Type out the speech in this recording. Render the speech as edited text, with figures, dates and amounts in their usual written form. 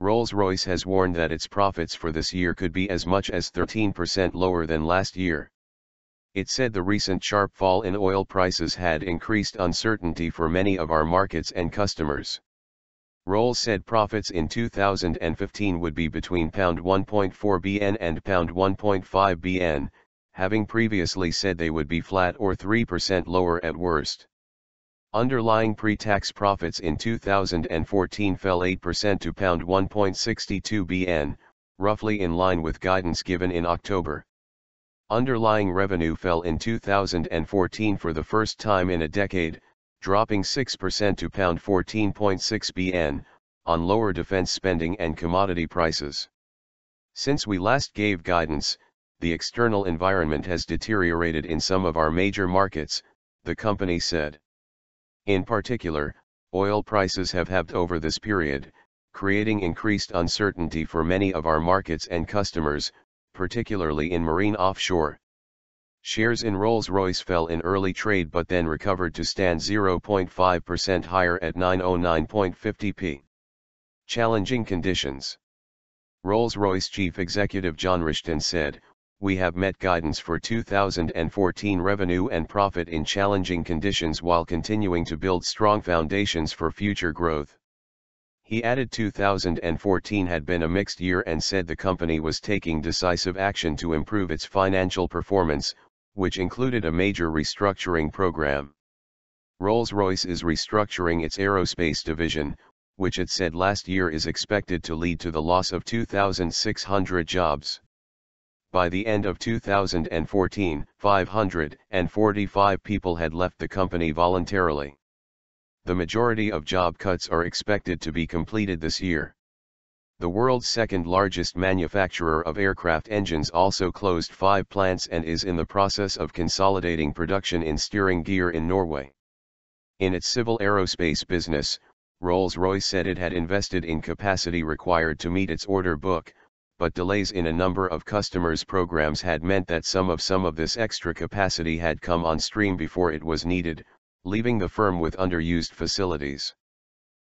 Rolls-Royce has warned that its profits for this year could be as much as 13% lower than last year. It said the recent sharp fall in oil prices had increased uncertainty for many of our markets and customers. Rolls said profits in 2015 would be between £1.4 bn and £1.5 bn, having previously said they would be flat or 3% lower at worst. Underlying pre-tax profits in 2014 fell 8% to £1.62 bn, roughly in line with guidance given in October. Underlying revenue fell in 2014 for the first time in a decade, dropping 6% to £14.6 bn, on lower defence spending and commodity prices. Since we last gave guidance, the external environment has deteriorated in some of our major markets, the company said. In particular, oil prices have halved over this period, creating increased uncertainty for many of our markets and customers, particularly in Marine Offshore. Shares in Rolls-Royce fell in early trade but then recovered to stand 0.5% higher at 909.50p. Challenging conditions. Rolls-Royce Chief Executive John Rushton said, "We have met guidance for 2014 revenue and profit in challenging conditions while continuing to build strong foundations for future growth." He added 2014 had been a mixed year and said the company was taking decisive action to improve its financial performance, which included a major restructuring program. Rolls-Royce is restructuring its aerospace division, which it said last year is expected to lead to the loss of 2,600 jobs. By the end of 2014, 545 people had left the company voluntarily. The majority of job cuts are expected to be completed this year. The world's second-largest manufacturer of aircraft engines also closed 5 plants and is in the process of consolidating production in steering gear in Norway. In its civil aerospace business, Rolls-Royce said it had invested in capacity required to meet its order book, but delays in a number of customers' programs had meant that some of this extra capacity had come on stream before it was needed, leaving the firm with underused facilities.